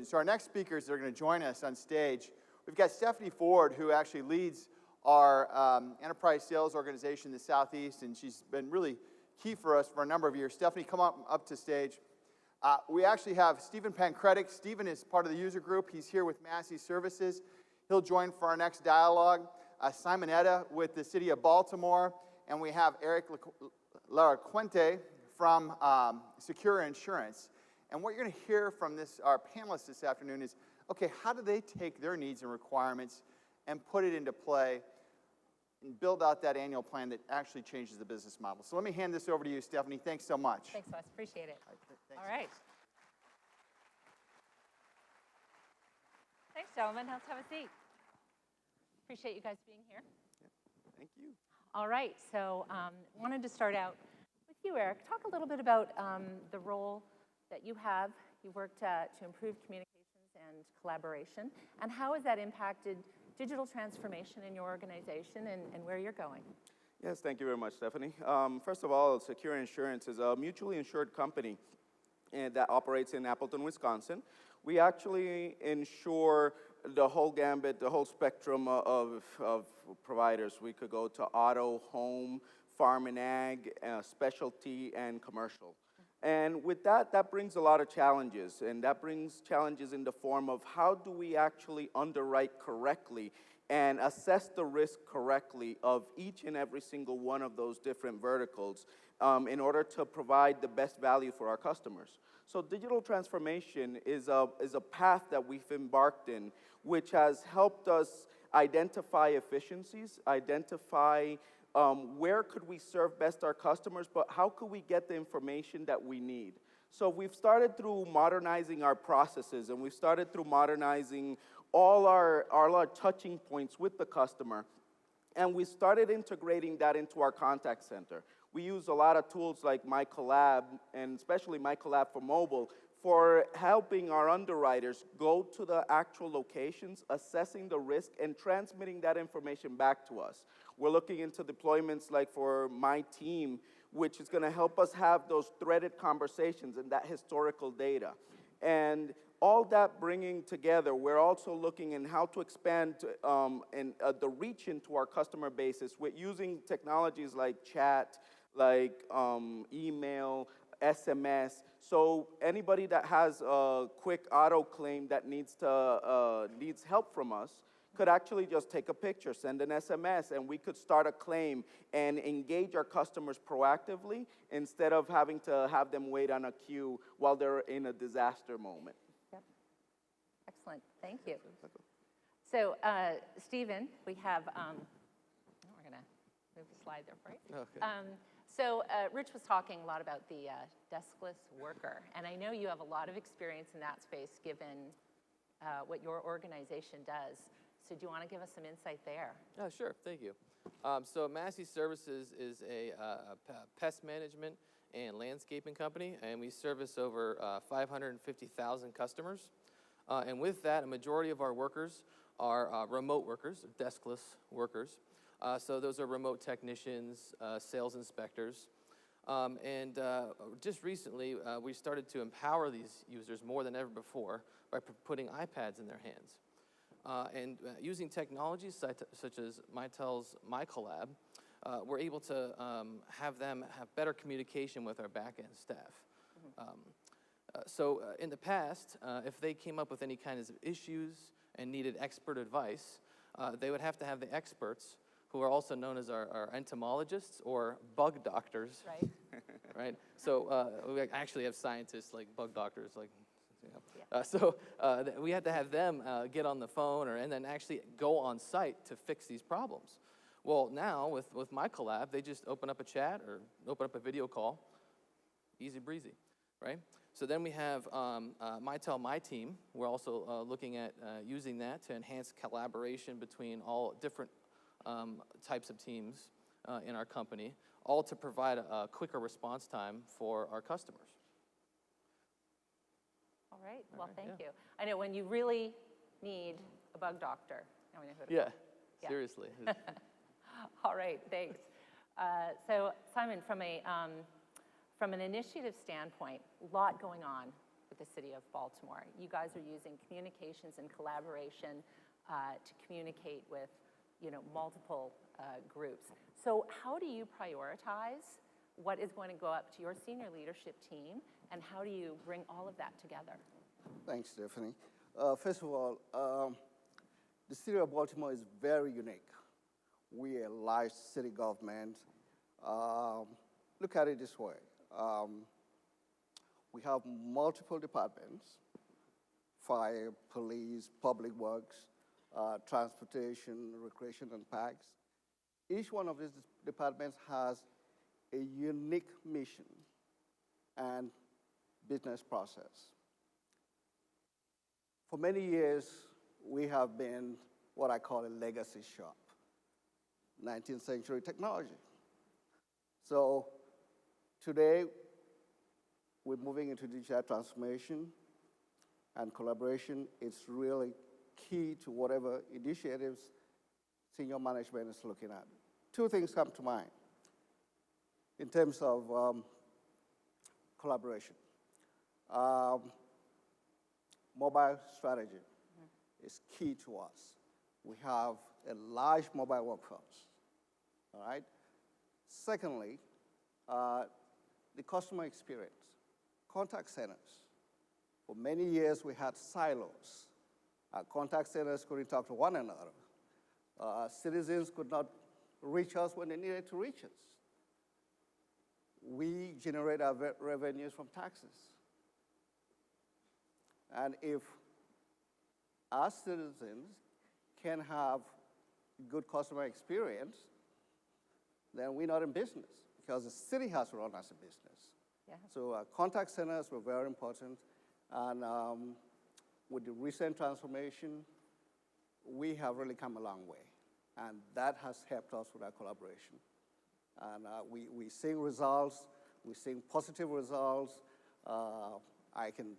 So our next speakers are going to join us on stage. We've got Stephanie Ford, who actually leads our enterprise sales organization in the Southeast, and she's been really key for us for a number of years. Stephanie, come up to stage. We actually have Stephen Pankretic. Stephen is part of the user group. He's here with Massey Services. He'll join for our next dialogue. Simon Etta with the city of Baltimore. And we have Eric Laracuente from SECURA Insurance. And what you're going to hear from our panelists this afternoon is, okay, how do they take their needs and requirements and put it into play and build out that annual plan that actually changes the business model? So let me hand this over to you, Stephanie. Thanks so much. Thanks, Wes. Appreciate it. Thanks. All right. Thanks, gentlemen. Let's have a seat. Appreciate you guys being here. Thank you. All right. So wanted to start out with you, Eric. Talk a little bit about the role that you have. You worked to improve communications and collaboration. And how has that impacted digital transformation in your organization and where you're going? Yes, thank you very much, Stephanie. First of all, SECURA Insurance is a mutually insured company that operates in Appleton, Wisconsin. We actually insure the whole gambit, the whole spectrum of providers. We could go to auto, home, farm and ag, specialty, and commercial. And with that, that brings a lot of challenges. And that brings challenges in the form of how do we actually underwrite correctly and assess the risk correctly of each and every single one of those different verticals in order to provide the best value for our customers. So digital transformation is a path that we've embarked in, which has helped us identify efficiencies, identify where could we serve best our customers, but how could we get the information that we need? So we've started through modernizing our processes, and we've started through modernizing all our touching points with the customer, and we started integrating that into our contact center. We use a lot of tools like MyCollab, and especially MyCollab for mobile, for helping our underwriters go to the actual locations, assessing the risk, and transmitting that information back to us. We're looking into deployments like for My Team, which is going to help us have those threaded conversations and that historical data. And all that bringing together, we're also looking in how to expand the reach into our customer bases with using technologies like chat, like email, SMS. So anybody that has a quick auto claim that needs help from us could actually just take a picture, send an SMS, and we could start a claim and engage our customers proactively instead of having to have them wait on a queue while they're in a disaster moment. Yep. Excellent. Thank you. So, Stephen, we have, we're going to move the slide there for you. Okay. So Rich was talking a lot about the deskless worker, and I know you have a lot of experience in that space given what your organization does. So do you want to give us some insight there? Sure, thank you. So Massey Services is a pest management and landscaping company, and we service over 550,000 customers. And with that, a majority of our workers are remote workers, deskless workers. So those are remote technicians, sales inspectors. And just recently, we started to empower these users more than ever before by putting iPads in their hands. And using technologies such as Mitel's MyCollab, we're able to have them have better communication with our back-end staff. Mm-hmm. So in the past, if they came up with any kinds of issues and needed expert advice, they would have to have the experts, who are also known as our entomologists or bug doctors. Right. Right? So we actually have scientists like bug doctors, like, you know. Yeah. We had to have them get on the phone and then actually go on site to fix these problems. Well, now with MyCollab, they just open up a chat or open up a video call, easy breezy, right? So then we have Mitel My Team. We're also looking at using that to enhance collaboration between all different types of teams in our company, all to provide a quicker response time for our customers. All right. Well, thank you. I know when you really need a bug doctor, now we know who to call. Yeah, seriously. All right, thanks. So, Simon, from an initiative standpoint, a lot going on with the city of Baltimore. You guys are using communications and collaboration to communicate with, multiple groups. So how do you prioritize what is going to go up to your senior leadership team, and how do you bring all of that together? Thanks, Stephanie. First of all, the city of Baltimore is very unique. We are a large city government. Look at it this way. We have multiple departments: fire, police, public works, transportation, recreation, and parks. Each one of these departments has a unique mission and business process. For many years, we have been what I call a legacy shop, 19th century technology. So today, we're moving into digital transformation and collaboration. It's really key to whatever initiatives senior management is looking at. Two things come to mind in terms of collaboration. Mobile strategy is key to us. We have a large mobile workforce, all right? Secondly, the customer experience, contact centers. For many years, we had silos. Our contact centers couldn't talk to one another. Citizens could not reach us when they needed to reach us. We generate our revenues from taxes. And if our citizens can have good customer experience, then we're not in business, because the city has to run as a business. Yeah. So contact centers were very important. And with the recent transformation, we have really come a long way. And that has helped us with our collaboration. And we're seeing results. We're seeing positive results. I can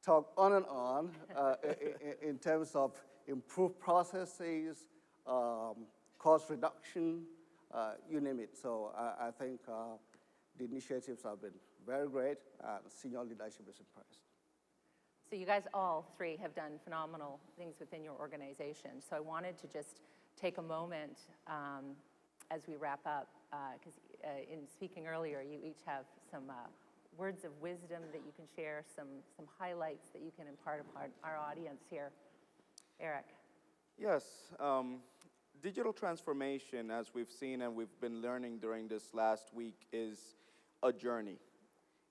talk on and on in terms of improved processes, cost reduction, you name it. So I think the initiatives have been very great, and senior leadership is impressed. So you guys all three have done phenomenal things within your organization. So I wanted to just take a moment as we wrap up, because in speaking earlier, you each have some words of wisdom that you can share, some highlights that you can impart upon our audience here. Eric. Yes. Digital transformation, as we've seen and we've been learning during this last week, is a journey.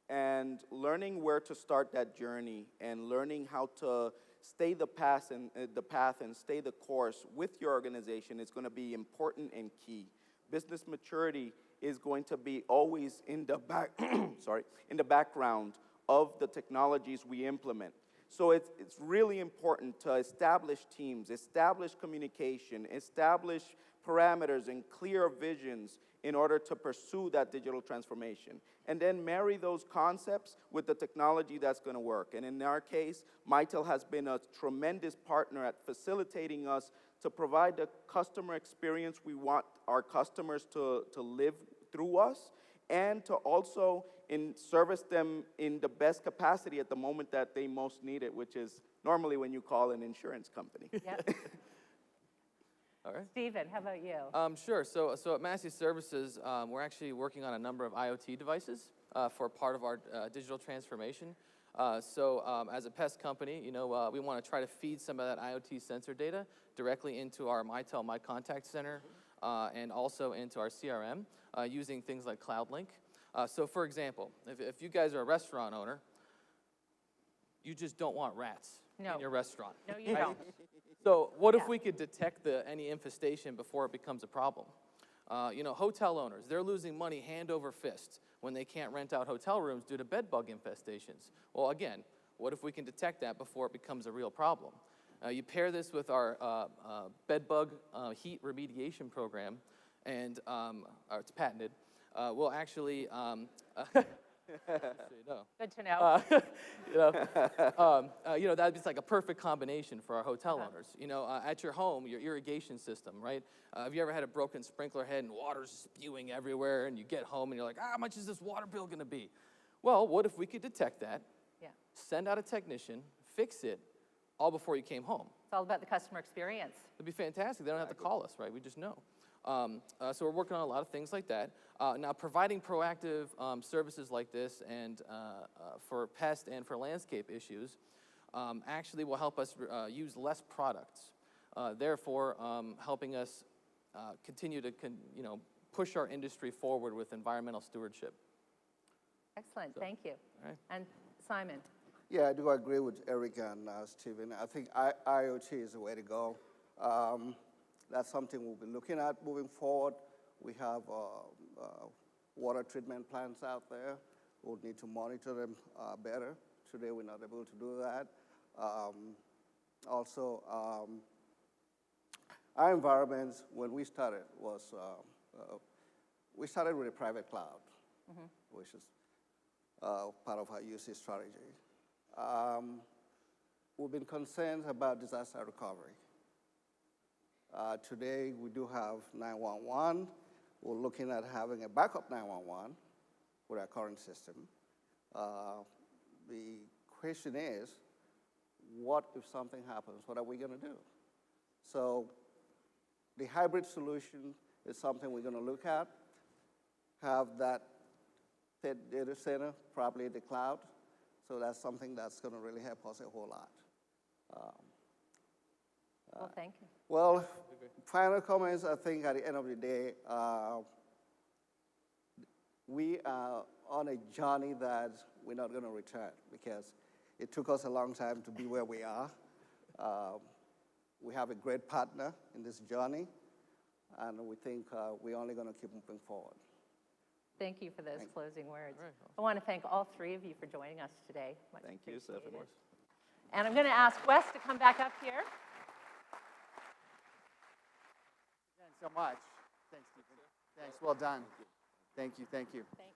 And learning where to start that journey and learning how to stay the path and stay the course with your organization is going to be important and key. Business maturity is going to be always in the background of the technologies we implement. So it's really important to establish teams, establish communication, establish parameters and clear visions in order to pursue that digital transformation. And then marry those concepts with the technology that's going to work. And in our case, Mitel has been a tremendous partner at facilitating us to provide the customer experience we want our customers to live through us, and to also service them in the best capacity at the moment that they most need it, which is normally when you call an insurance company. Yep. All right. Stephen, how about you? Sure. So at Massey Services, we're actually working on a number of IoT devices for part of our digital transformation. As a pest company, we want to try to feed some of that IoT sensor data directly into our Mitel My Contact Center and also into our CRM using things like CloudLink. So for example, if you guys are a restaurant owner, you just don't want rats in your restaurant. No, you don't. So what if we could detect any infestation before it becomes a problem? Hotel owners, they're losing money hand over fist when they can't rent out hotel rooms due to bed bug infestations. Well, again, what if we can detect that before it becomes a real problem? You pair this with our bed bug heat remediation program, and it's patented. We'll actually, Good to know. that's like a perfect combination for our hotel owners. At your home, your irrigation system, right? Have you ever had a broken sprinkler head and water's spewing everywhere, and you get home and you're like, how much is this water bill going to be? Well, what if we could detect that send out a technician, fix it, all before you came home. It's all about the customer experience. It'd be fantastic. They don't have to call us, right? We just know. So we're working on a lot of things like that. Now, providing proactive services like this and for pest and for landscape issues actually will help us use less products, therefore helping us continue to push our industry forward with environmental stewardship. Excellent, thank you. All right. And Simon? Yeah, I do agree with Eric and Stephen. I think IoT is the way to go. That's something we'll be looking at moving forward. We have water treatment plants out there. We'll need to monitor them better. Today, we're not able to do that. Also, our environments, when we started, was we started with a private cloud, which is part of our UC strategy. We've been concerned about disaster recovery. Today, we do have 911. We're looking at having a backup 911 with our current system. The question is, what if something happens? What are we going to do? So the hybrid solution is something we're going to look at, have that data center, probably the cloud. So that's something that's going to really help us a whole lot. Well, thank you. Well, final comments, I think at the end of the day, we are on a journey that we're not going to return because it took us a long time to be where we are. We have a great partner in this journey, and we think we're only going to keep moving forward. Thank you for those closing words. Right, awesome. I want to thank all three of you for joining us today. Much Thank you, appreciated. Stephanie. And I'm going to ask Wes to come back up here. Again, so much. Thanks, Stephen. Thanks, well done. Thank you, thank you. Thanks.